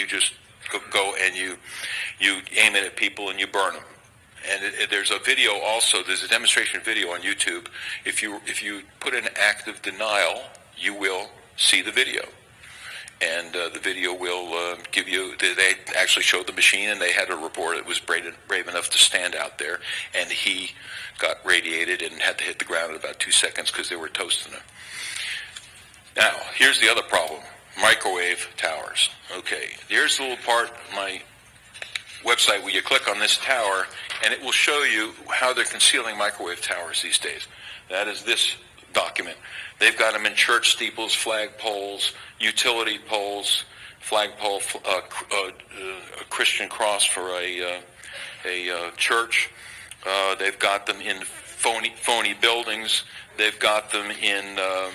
just go and you aim it at people and you burn them. And there's a video also. There's a demonstration video on YouTube. If you put in active denial, you will see the video. And the video will give you, they actually showed the machine, and they had a reporter that was brave enough to stand out there, and he got radiated and had to hit the ground in about 2 seconds because they were toasting him. Now, here's the other problem, microwave towers. Okay, here's the little part of my website where you click on this tower, and it will show you how they're concealing microwave towers these days. That is this document. They've got them in church steeples, flag poles, utility poles, flagpole, a Christian cross for a church. They've got them in phony buildings. They've got them in, let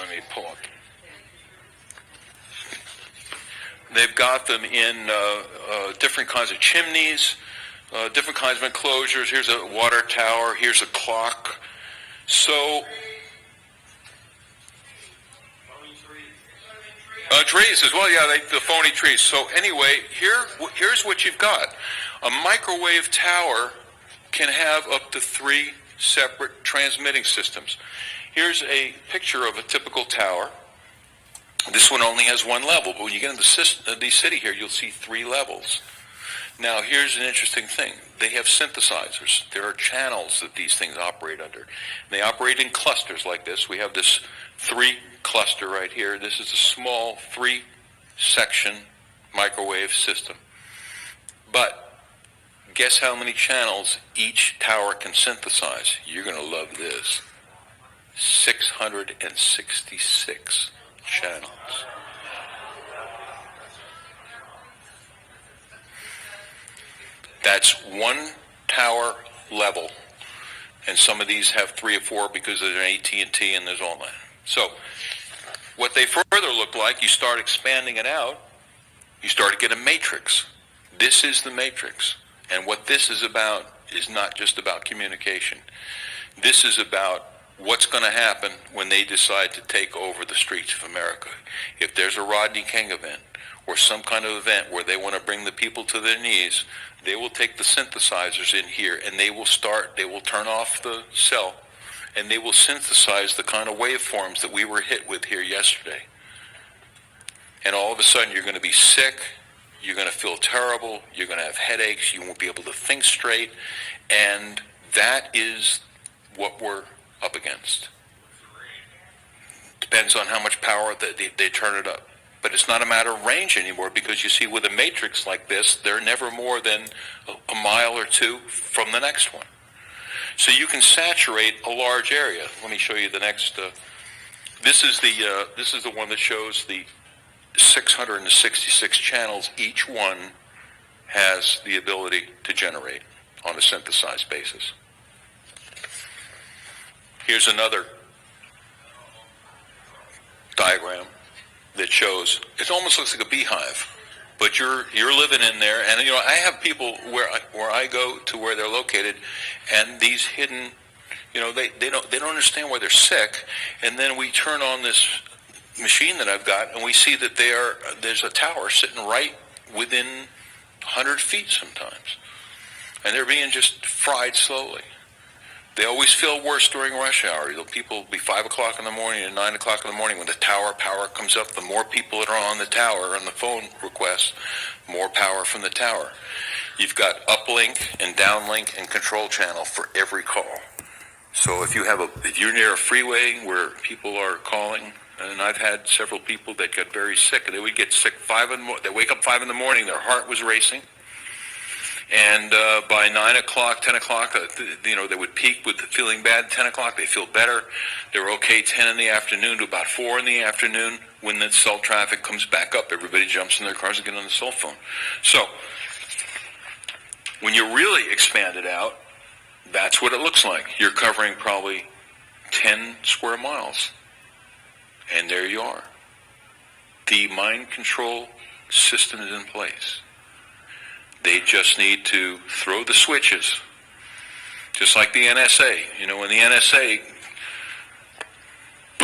me pull up. They've got them in different kinds of chimneys, different kinds of enclosures. Here's a water tower. Here's a clock. So, trees as well, yeah, the phony trees. So anyway, here's what you've got. A microwave tower can have up to 3 separate transmitting systems. Here's a picture of a typical tower. This one only has 1 level, but when you get into the city here, you'll see 3 levels. Now, here's an interesting thing. They have synthesizers. There are channels that these things operate under. They operate in clusters like this. We have this 3 cluster right here. This is a small 3-section microwave system. But guess how many channels each tower can synthesize? You're going to love this. 666 channels. That's 1 tower level, and some of these have 3 or 4 because there's an AT&T and there's all that. So what they further look like, you start expanding it out, you start to get a matrix. This is the matrix. And what this is about is not just about communication. This is about what's going to happen when they decide to take over the streets of America. If there's a Rodney King event or some kind of event where they want to bring the people to their knees, they will take the synthesizers in here and they will turn off the cell and they will synthesize the kind of waveforms that we were hit with here yesterday. And all of a sudden you're going to be sick, you're going to feel terrible, you're going to have headaches, you won't be able to think straight, and that is what we're up against. Depends on how much power they turn it up. But it's not a matter of range anymore, because you see with a matrix like this, they're never more than a mile or 2 from the next one. So you can saturate a large area. Let me show you the next. This is the one that shows the 666 channels. Each one has the ability to generate on a synthesized basis. Here's another diagram that shows, it almost looks like a beehive, but you're living in there, and you know, I have people where I go to where they're located, and these hidden, you know, they don't understand why they're sick, and then we turn on this machine that I've got, and we see that there's a tower sitting right within 100 feet sometimes, and they're being just fried slowly. They always feel worse during rush hour. People will be 5 o'clock in the morning and 9 o'clock in the morning when the tower power comes up. The more people that are on the tower on the phone requests, more power from the tower. You've got uplink and downlink and control channel for every call. So if you're near a freeway where people are calling, and I've had several people that got very sick. They would get sick they wake up 5 in the morning, their heart was racing. And by 9 o'clock, 10 o'clock, they would peak with feeling bad. 10 o'clock, they feel better. They're okay 10 in the afternoon to about 4 in the afternoon. When the cell traffic comes back up, everybody jumps in their cars and get on the cell phone. So when you really expand it out, that's what it looks like. You're covering probably 10 square miles. And there you are. The mind control system is in place. They just need to throw the switches, just like the NSA. You know, when the NSA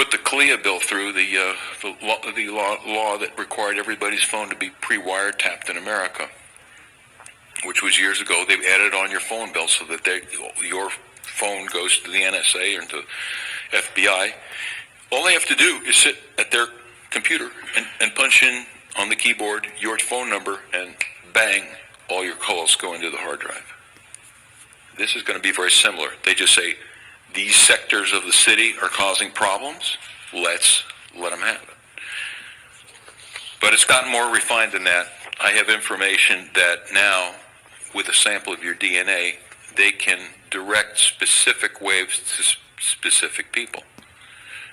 put the CLIA bill through, the law that required everybody's phone to be pre-wiretapped in America, which was years ago. They've added on your phone bill so that your phone goes to the NSA or to FBI. All they have to do is sit at their computer and punch in on the keyboard your phone number, and bang, all your calls go into the hard drive. This is going to be very similar. They just say, these sectors of the city are causing problems, let's let them have it. But it's gotten more refined than that. I have information that now, with a sample of your DNA, they can direct specific waves to specific people.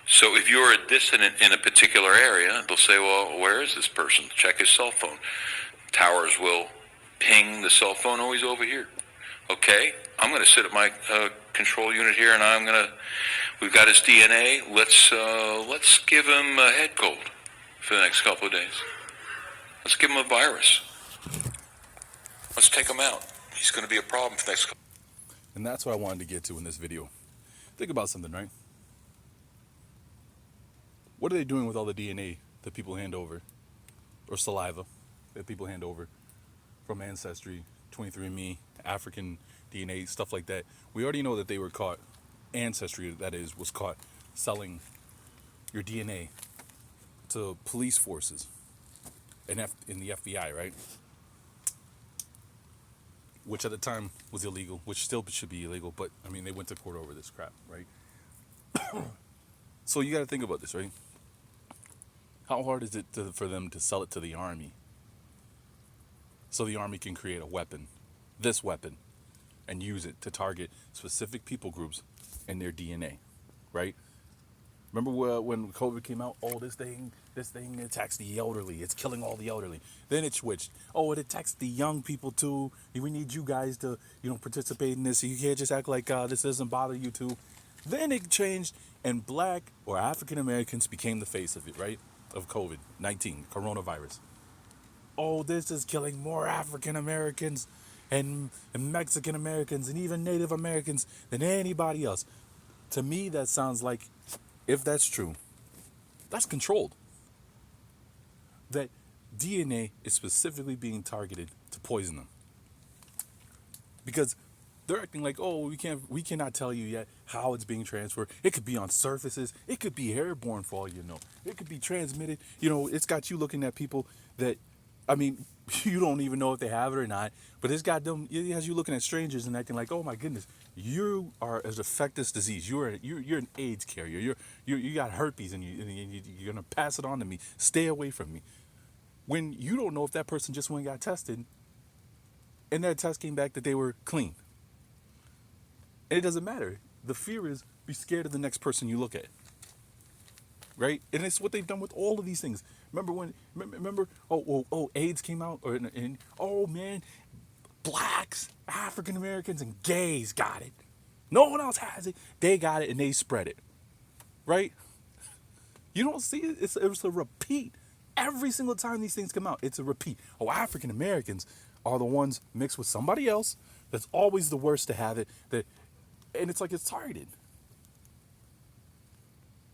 So if you're a dissident in a particular area, they'll say, well, where is this person? Check his cell phone. Towers will ping the cell phone, oh, he's over here. Okay, I'm going to sit at my control unit here, and we've got his DNA. Let's give him a head cold for the next couple of days. Let's give him a virus. Let's take him out. He's going to be a problem for the next couple. And that's what I wanted to get to in this video. Think about something, right? What are they doing with all the DNA that people hand over, or saliva that people hand over from Ancestry, 23andMe, African DNA, stuff like that? We already know that they were caught, Ancestry, that is, was caught selling your DNA to police forces in the FBI, right? Which at the time was illegal, which still should be illegal, but I mean, they went to court over this crap, right? So you got to think about this, right? How hard is it for them to sell it to the army so the army can create a weapon, this weapon, and use it to target specific people groups and their DNA, right? Remember when COVID came out? Oh, this thing attacks the elderly. It's killing all the elderly. Then it switched. Oh, it attacks the young people too. We need you guys to, participate in this. So you can't just act like this doesn't bother you too. Then it changed, and Black or African Americans became the face of it, right? Of COVID-19, coronavirus. Oh, this is killing more African Americans and Mexican Americans and even Native Americans than anybody else. To me, that sounds like, if that's true, that's controlled. That DNA is specifically being targeted to poison them. Because they're acting like, oh, we cannot tell you yet how it's being transferred. It could be on surfaces. It could be airborne for all you know. It could be transmitted. It's got you looking at people that, I mean, you don't even know if they have it or not. But it has you looking at strangers and acting like, oh my goodness, you are as infectious disease. You're an AIDS carrier. You got herpes and you're gonna pass it on to me. Stay away from me. When you don't know if that person just went and got tested, and their test came back that they were clean. And it doesn't matter. The fear is be scared of the next person you look at. Right? And it's what they've done with all of these things. Remember, AIDS came out, and oh man, blacks, African Americans, and gays got it. No one else has it. They got it and they spread it. Right? You don't see it. It's a repeat. Every single time these things come out, it's a repeat. Oh, African Americans are the ones mixed with somebody else that's always the worst to have it. And it's like it's targeted.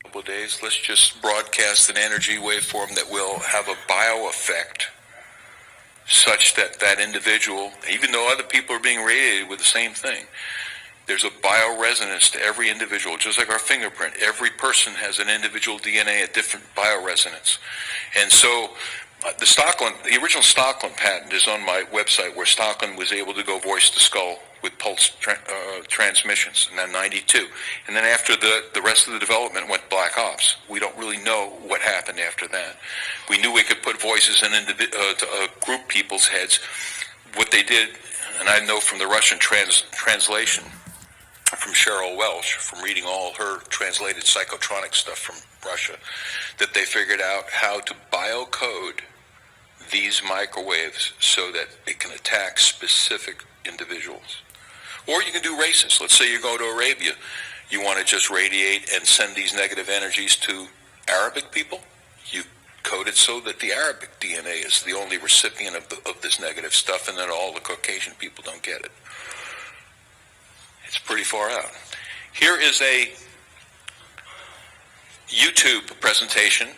Couple of days, let's just broadcast an energy waveform that will have a bio effect such that that individual, even though other people are being radiated with the same thing, there's a bioresonance to every individual, just like our fingerprint. Every person has an individual DNA, a different bioresonance. And so the original Stocklin patent is on my website, where Stocklin was able to go voice to skull with pulse transmissions in 92. And then after the rest of the development went black ops. We don't really know what happened after that. We knew we could put voices in to group people's heads. What they did, and I know from the Russian translation, from Cheryl Welsh, from reading all her translated psychotronic stuff from Russia, that they figured out how to biocode these microwaves so that it can attack specific individuals. Or you can do races. Let's say you go to Arabia. You want to just radiate and send these negative energies to Arabic people. You code it so that the Arabic DNA is the only recipient of this negative stuff, and then all the Caucasian people don't get it. It's pretty far out. Here is a YouTube presentation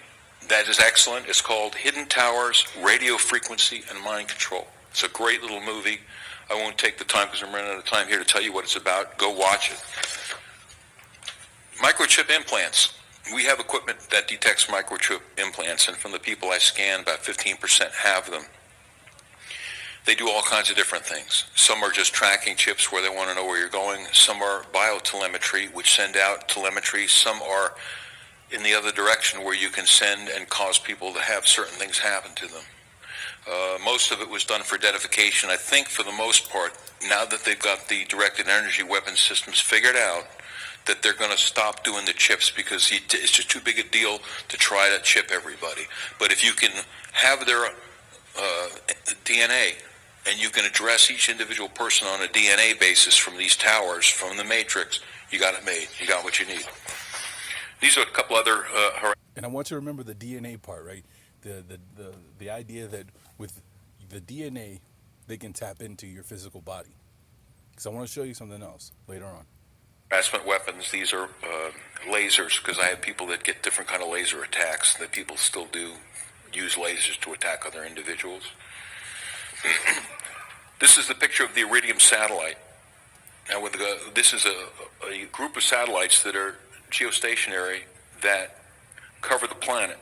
that is excellent. It's called Hidden Towers, Radio Frequency, and Mind Control. It's a great little movie. I won't take the time because I'm running out of time here to tell you what it's about. Go watch it. Microchip implants. We have equipment that detects microchip implants, and from the people I scan, about 15% have them. They do all kinds of different things. Some are just tracking chips where they want to know where you're going. Some are biotelemetry, which send out telemetry. Some are in the other direction where you can send and cause people to have certain things happen to them. Most of it was done for identification. I think for the most part, now that they've got the directed energy weapon systems figured out, that they're going to stop doing the chips because it's just too big a deal to try to chip everybody. But if you can have their DNA and you can address each individual person on a DNA basis from these towers, from the matrix, you got it made. You got what you need. These are a couple other... And I want you to remember the DNA part, right? The idea that with the DNA, they can tap into your physical body. Because I want to show you something else later on. harassment weapons. These are lasers, because I have people that get different kind of laser attacks, that people still do use lasers to attack other individuals. This is the picture of the Iridium satellite. Now, this is a group of satellites that are geostationary that cover the planet.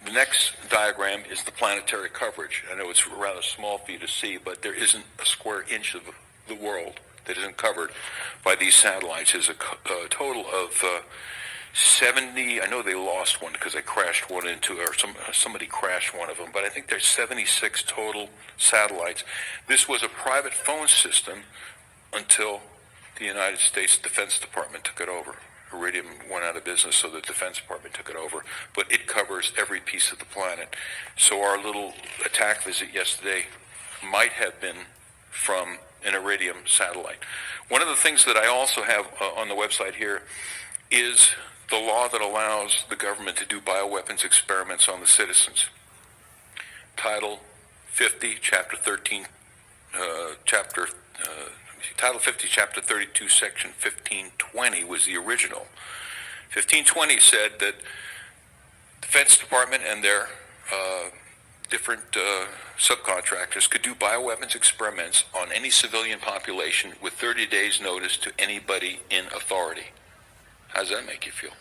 The next diagram is the planetary coverage. I know it's rather small for you to see, but there isn't a square inch of the world that isn't covered by these satellites. There's a total of 70, I know they lost one because they crashed one into, or somebody crashed one of them, but I think there's 76 total satellites. This was a private phone system until the United States Defense Department took it over. Iridium went out of business, so the Defense Department took it over, but it covers every piece of the planet. So our little attack visit yesterday might have been from an Iridium satellite. One of the things that I also have on the website here is the law that allows the government to do bioweapons experiments on the citizens. Title 50, Chapter 13, Title 50, Chapter 32, Section 1520 was the original. 1520 said that Defense Department and their different subcontractors could do bioweapons experiments on any civilian population with 30 days notice to anybody in authority. How does that make you feel?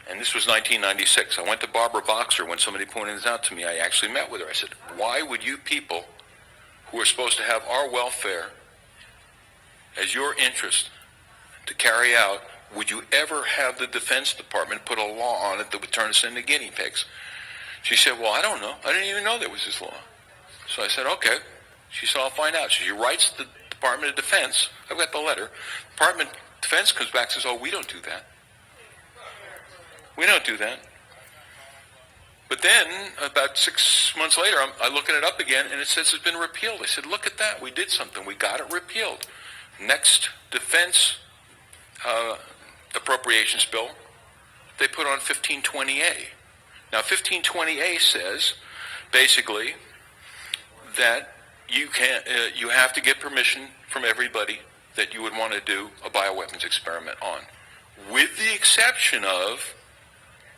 And this was 1996. I went to Barbara Boxer when somebody pointed this out to me. I actually met with her. I said, why would you people who are supposed to have our welfare as your interest to carry out, would you ever have the Defense Department put a law on it that would turn us into guinea pigs? She said, well, I don't know. I didn't even know there was this law. So I said, okay. She said, I'll find out. So she writes to the Department of Defense. I've got the letter. Department of Defense comes back and says, oh, we don't do that. We don't do that. But then, about 6 months later, I looking it up again, and it says it's been repealed. I said, look at that. We did something. We got it repealed. Next defense appropriations bill, they put on 1520A. Now, 1520A says, basically, that you have to get permission from everybody that you would want to do a bioweapons experiment on, with the exception of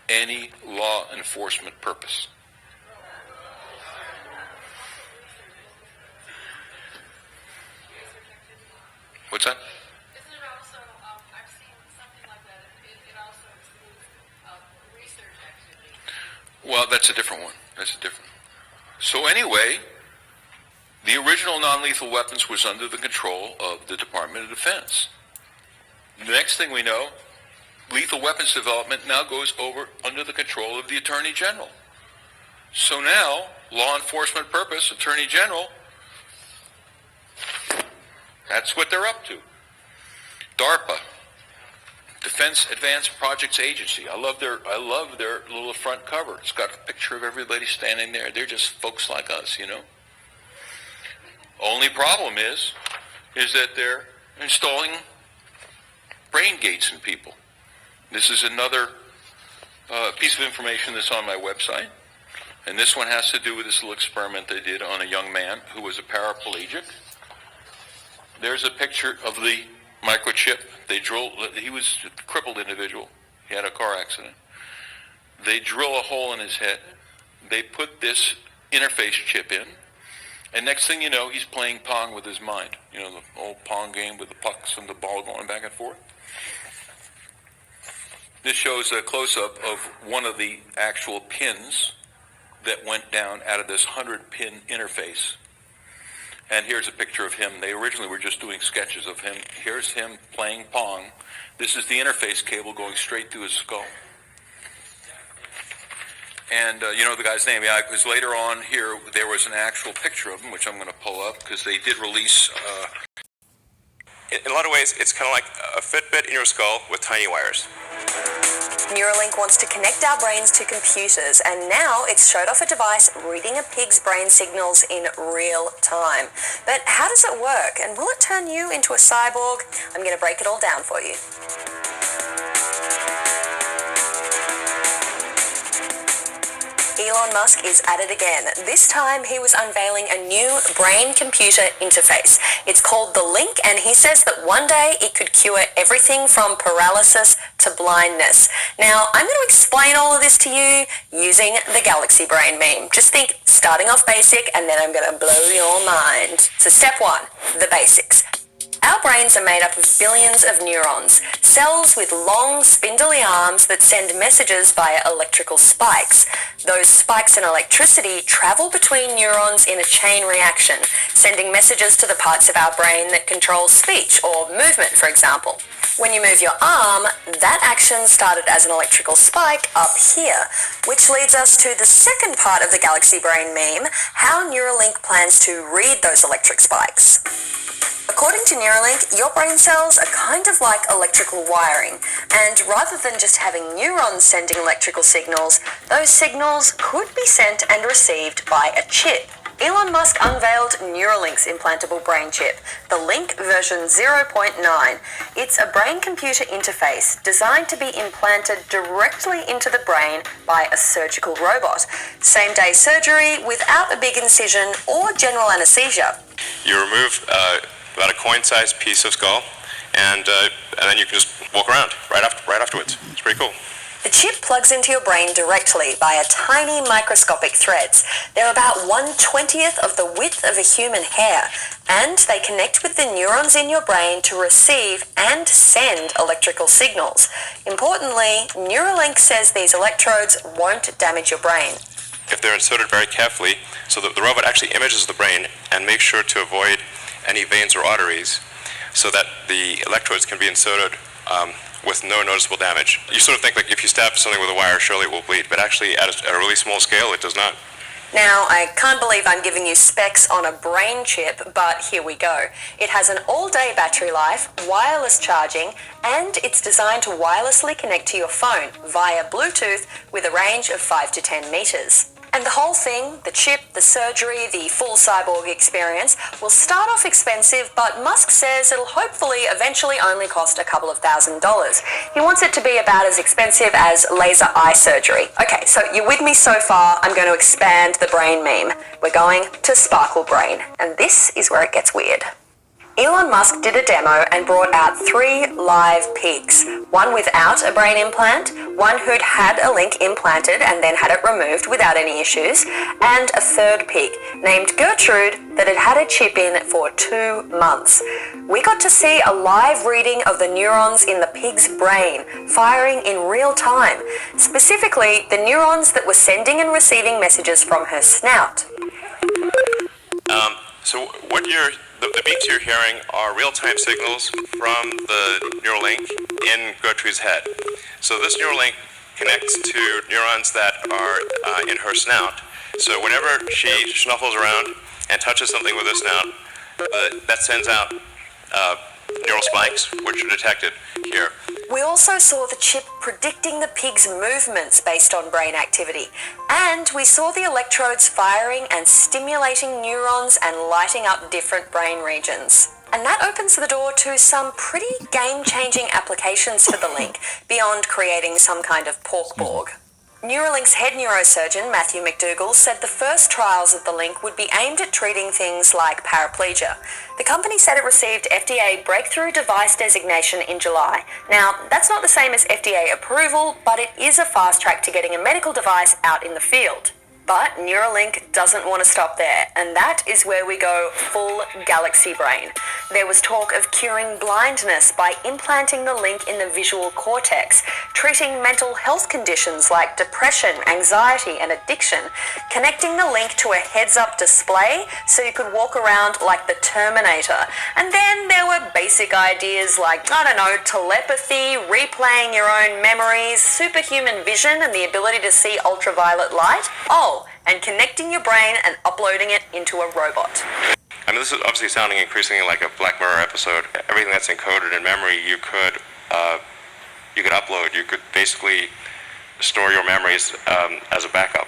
any law enforcement purpose. What's that? Isn't it also, I've seen something like that, it also excludes research activities. Well, that's a different one. That's a different one. So anyway, the original non-lethal weapons was under the control of the Department of Defense. The next thing we know, lethal weapons development now goes over under the control of the Attorney General. So now, law enforcement purpose, Attorney General, that's what they're up to. DARPA, Defense Advanced Projects Agency. I love their little front cover. It's got a picture of everybody standing there. They're just folks like us, you know. Only problem is that they're installing brain gates in people. This is another piece of information that's on my website. And this one has to do with this little experiment they did on a young man who was a paraplegic. There's a picture of the microchip. He was a crippled individual. He had a car accident. They drill a hole in his head. They put this interface chip in. And next thing you know, he's playing Pong with his mind. You know, the old Pong game with the pucks and the ball going back and forth. This shows a close-up of one of the actual pins that went down out of this 100-pin interface. And here's a picture of him. They originally were just doing sketches of him. Here's him playing Pong. This is the interface cable going straight through his skull. And you know the guy's name, yeah, because later on here there was an actual picture of him, which I'm going to pull up, because they did release... In a lot of ways, it's kind of like a Fitbit in your skull with tiny wires. Neuralink wants to connect our brains to computers, and now it's showed off a device reading a pig's brain signals in real time. But how does it work, and will it turn you into a cyborg? I'm going to break it all down for you. Elon Musk is at it again. This time he was unveiling a new brain-computer interface. It's called The Link, and he says that one day it could cure everything from paralysis to blindness. Now, I'm going to explain all of this to you using the Galaxy Brain meme. Just think, starting off basic, and then I'm going to blow your mind. So step one, the basics. Our brains are made up of billions of neurons, cells with long, spindly arms that send messages via electrical spikes. Those spikes in electricity travel between neurons in a chain reaction, sending messages to the parts of our brain that control speech or movement, for example. When you move your arm, that action started as an electrical spike up here, which leads us to the second part of the Galaxy Brain meme, how Neuralink plans to read those electric spikes. According to Neuralink, your brain cells are kind of like electrical wiring, and rather than just having neurons sending electrical signals, those signals could be sent and received by a chip. Elon Musk unveiled Neuralink's implantable brain chip, the Link version 0.9. It's a brain-computer interface designed to be implanted directly into the brain by a surgical robot. Same-day surgery without a big incision or general anesthesia. You remove about a coin-sized piece of skull, and then you can just walk around right afterwards. It's pretty cool. The chip plugs into your brain directly via tiny microscopic threads. They're about 1/20th of the width of a human hair, and they connect with the neurons in your brain to receive and send electrical signals. Importantly, Neuralink says these electrodes won't damage your brain. If they're inserted very carefully, so that the robot actually images the brain and makes sure to avoid any veins or arteries, so that the electrodes can be inserted with no noticeable damage. You sort of think like if you stab something with a wire, surely it will bleed, but actually at a really small scale, it does not. Now, I can't believe I'm giving you specs on a brain chip, but here we go. It has an all-day battery life, wireless charging, and it's designed to wirelessly connect to your phone via Bluetooth with a range of 5 to 10 meters. And the whole thing, the chip, the surgery, the full cyborg experience, will start off expensive, but Musk says it'll hopefully eventually only cost a couple of $1,000s. He wants it to be about as expensive as laser eye surgery. Okay, so you're with me so far. I'm going to expand the brain meme. We're going to Sparkle Brain, and this is where it gets weird. Elon Musk did a demo and brought out 3 live pigs, one without a brain implant, one who'd had a link implanted and then had it removed without any issues, and a third pig named Gertrude that had had a chip in for 2 months. We got to see a live reading of the neurons in the pig's brain, firing in real time, specifically the neurons that were sending and receiving messages from her snout. So what the beeps you're hearing are real-time signals from the Neuralink in Gertrude's head. So this Neuralink connects to neurons that are in her snout. So whenever she snuffles around and touches something with her snout, that sends out neural spikes, which are detected here. We also saw the chip predicting the pig's movements based on brain activity, and we saw the electrodes firing and stimulating neurons and lighting up different brain regions. And that opens the door to some pretty game-changing applications for the Link, beyond creating some kind of pork borg. Neuralink's head neurosurgeon, Matthew McDougall, said the first trials of the link would be aimed at treating things like paraplegia. The company said it received FDA breakthrough device designation in July. Now, that's not the same as FDA approval, but it is a fast track to getting a medical device out in the field. But Neuralink doesn't want to stop there, and that is where we go full galaxy brain. There was talk of curing blindness by implanting the link in the visual cortex, treating mental health conditions like depression, anxiety, and addiction, connecting the link to a heads-up display so you could walk around like the Terminator. And then there were basic ideas like, telepathy, replaying your own memories, superhuman vision, and the ability to see ultraviolet light. And connecting your brain and uploading it into a robot. I mean, this is obviously sounding increasingly like a Black Mirror episode. Everything that's encoded in memory, you could upload. You could basically store your memories as a backup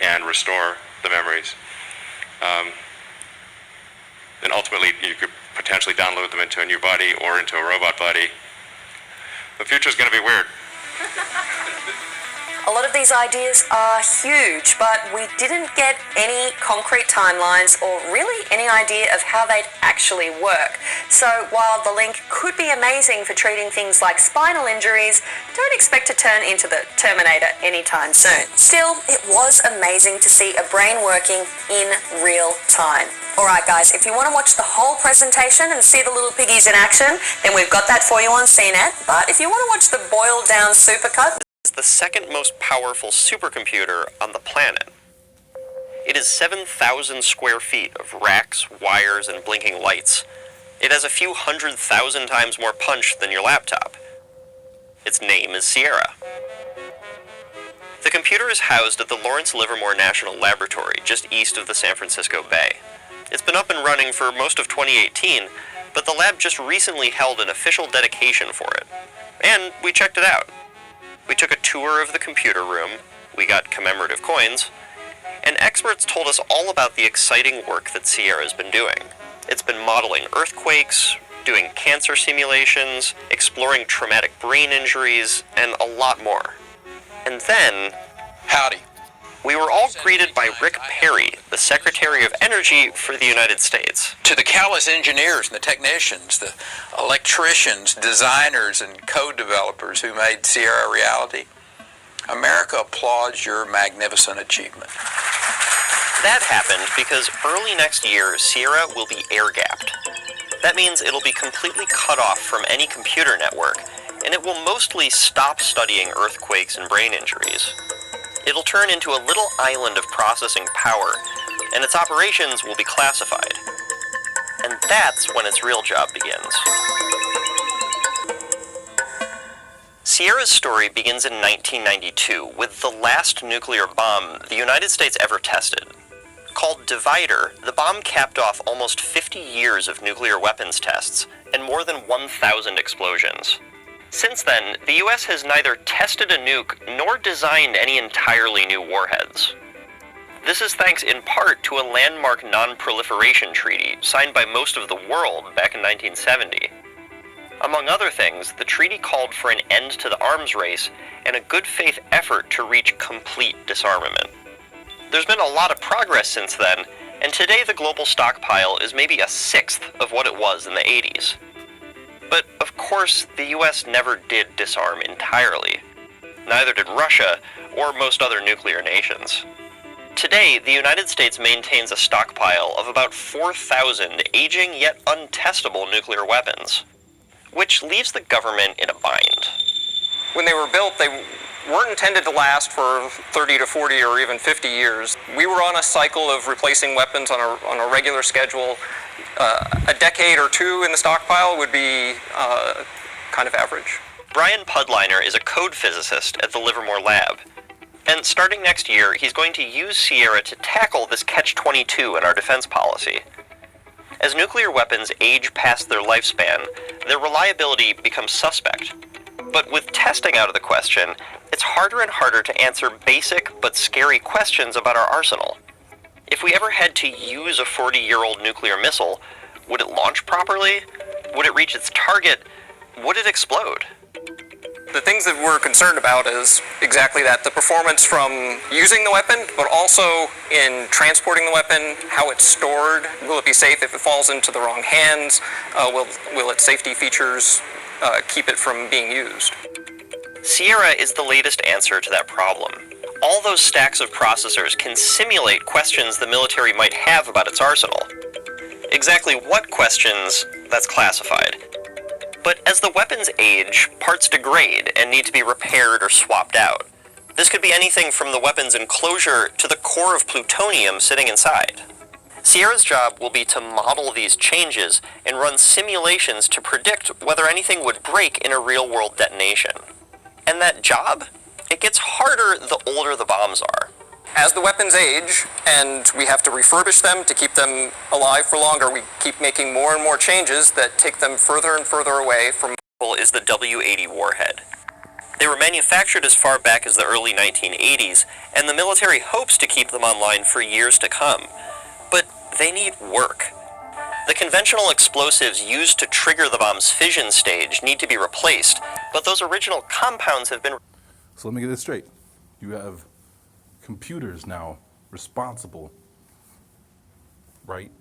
and restore the memories. And ultimately, you could potentially download them into a new body or into a robot body. The future's going to be weird. A lot of these ideas are huge, but we didn't get any concrete timelines or really any idea of how they'd actually work. So while the link could be amazing for treating things like spinal injuries, don't expect to turn into the Terminator anytime soon. Still, it was amazing to see a brain working in real time. Alright guys, if you want to watch the whole presentation and see the little piggies in action, then we've got that for you on CNET. But if you want to watch the boiled down supercut, is the second most powerful supercomputer on the planet. It is 7,000 square feet of racks, wires, and blinking lights. It has a few 100,000 times more punch than your laptop. Its name is Sierra. The computer is housed at the Lawrence Livermore National Laboratory, just east of the San Francisco Bay. It's been up and running for most of 2018, but the lab just recently held an official dedication for it. And we checked it out. We took a tour of the computer room, we got commemorative coins, and experts told us all about the exciting work that Sierra's been doing. It's been modeling earthquakes, doing cancer simulations, exploring traumatic brain injuries, and a lot more. And then... Howdy. We were all greeted by Rick Perry, the Secretary of Energy for the United States. To the countless engineers and the technicians, the electricians, designers, and code developers who made Sierra a reality, America applauds your magnificent achievement. That happened because early next year, Sierra will be air-gapped. That means it'll be completely cut off from any computer network, and it will mostly stop studying earthquakes and brain injuries. It'll turn into a little island of processing power, and its operations will be classified. And that's when its real job begins. Sierra's story begins in 1992 with the last nuclear bomb the United States ever tested. Called Divider, the bomb capped off almost 50 years of nuclear weapons tests and more than 1,000 explosions. Since then, the US has neither tested a nuke nor designed any entirely new warheads. This is thanks in part to a landmark non-proliferation treaty signed by most of the world back in 1970. Among other things, the treaty called for an end to the arms race and a good faith effort to reach complete disarmament. There's been a lot of progress since then, and today the global stockpile is maybe a sixth of what it was in the 80s. But, of course, the US never did disarm entirely. Neither did Russia, or most other nuclear nations. Today, the United States maintains a stockpile of about 4,000 aging yet untestable nuclear weapons, which leaves the government in a bind. When they were built, they weren't intended to last for 30 to 40 or even 50 years. We were on a cycle of replacing weapons on a regular schedule. A decade or two in the stockpile would be kind of average. Brian Pudliner is a code physicist at the Livermore Lab. And starting next year, he's going to use Sierra to tackle this catch-22 in our defense policy. As nuclear weapons age past their lifespan, their reliability becomes suspect. But with testing out of the question, it's harder and harder to answer basic but scary questions about our arsenal. If we ever had to use a 40-year-old nuclear missile, would it launch properly? Would it reach its target? Would it explode? The things that we're concerned about is exactly that, the performance from using the weapon, but also in transporting the weapon, how it's stored. Will it be safe if it falls into the wrong hands? Will its safety features keep it from being used? Sierra is the latest answer to that problem. All those stacks of processors can simulate questions the military might have about its arsenal. Exactly what questions, that's classified. But as the weapons age, parts degrade and need to be repaired or swapped out. This could be anything from the weapon's enclosure to the core of plutonium sitting inside. Sierra's job will be to model these changes and run simulations to predict whether anything would break in a real-world detonation. And that job? It gets harder the older the bombs are. As the weapons age, and we have to refurbish them to keep them alive for longer, we keep making more and more changes that take them further and further away from... Is the W-80 warhead. They were manufactured as far back as the early 1980s, and the military hopes to keep them online for years to come. But they need work. The conventional explosives used to trigger the bomb's fission stage need to be replaced, but those original compounds have been... So let me get this straight. You have computers now responsible, right,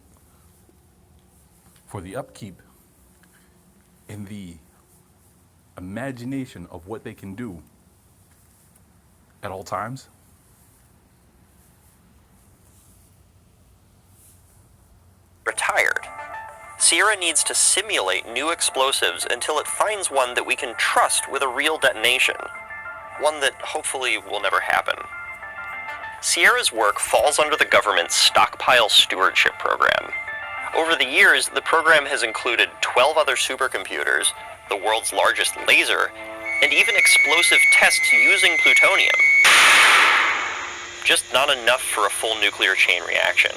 for the upkeep and the imagination of what they can do at all times. Retired. Sierra needs to simulate new explosives until it finds one that we can trust with a real detonation. One that hopefully will never happen. Sierra's work falls under the government's Stockpile Stewardship Program. Over the years, the program has included 12 other supercomputers, the world's largest laser, and even explosive tests using plutonium. Just not enough for a full nuclear chain reaction.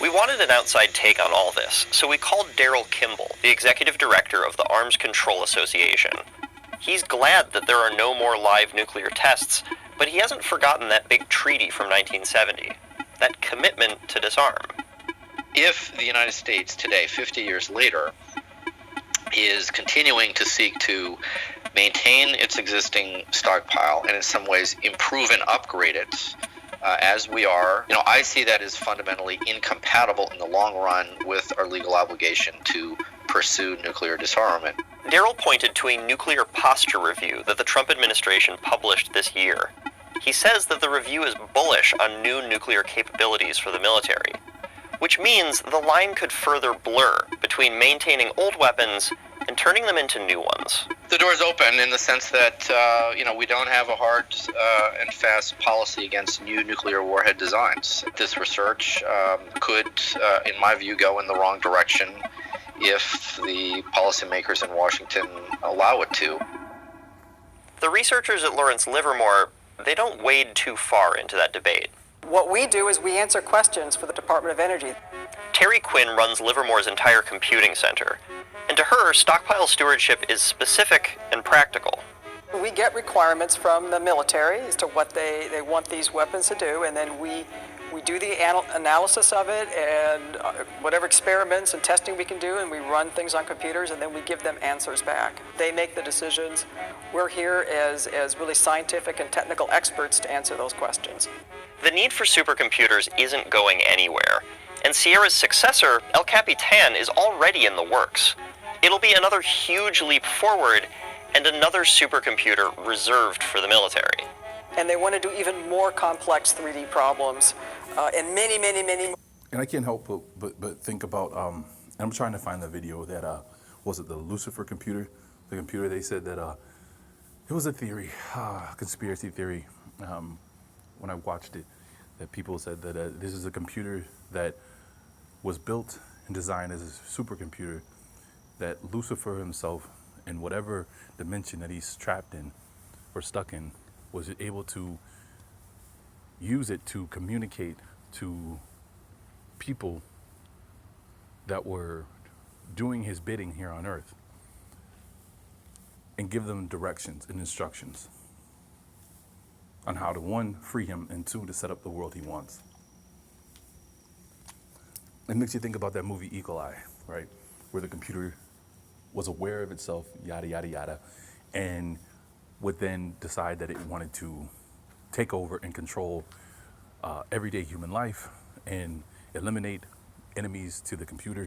We wanted an outside take on all this, so we called Daryl Kimball, the executive director of the Arms Control Association. He's glad that there are no more live nuclear tests, but he hasn't forgotten that big treaty from 1970, that commitment to disarm. If the United States today, 50 years later, is continuing to seek to maintain its existing stockpile and in some ways improve and upgrade it, as we are, I see that as fundamentally incompatible in the long run with our legal obligation to pursue nuclear disarmament. Daryl pointed to a nuclear posture review that the Trump administration published this year. He says that the review is bullish on new nuclear capabilities for the military, which means the line could further blur between maintaining old weapons and turning them into new ones. The door's open in the sense that, we don't have a hard and fast policy against new nuclear warhead designs. This research could, in my view, go in the wrong direction if the policymakers in Washington allow it to. The researchers at Lawrence Livermore, they don't wade too far into that debate. What we do is we answer questions for the Department of Energy. Terry Quinn runs Livermore's entire computing center, and to her, stockpile stewardship is specific and practical. We get requirements from the military as to what they want these weapons to do, and then we do the analysis of it and whatever experiments and testing we can do, and we run things on computers, and then we give them answers back. They make the decisions. We're here as really scientific and technical experts to answer those questions. The need for supercomputers isn't going anywhere, and Sierra's successor, El Capitan, is already in the works. It'll be another huge leap forward and another supercomputer reserved for the military. And they want to do even more complex 3D problems and many more. And I can't help but think about, and I'm trying to find the video that, was it the Lucifer computer? The computer, they said that it was a theory, conspiracy theory, when I watched it, that people said that this is a computer that was built and designed as a supercomputer, that Lucifer himself, in whatever dimension that he's trapped in or stuck in, was able to use it to communicate to people that were doing his bidding here on earth and give them directions and instructions on how to, one, free him, and two, to set up the world he wants. It makes you think about that movie Eagle Eye, right? Where the computer was aware of itself, yada, yada, yada, and would then decide that it wanted to take over and control everyday human life and eliminate enemies to the computer.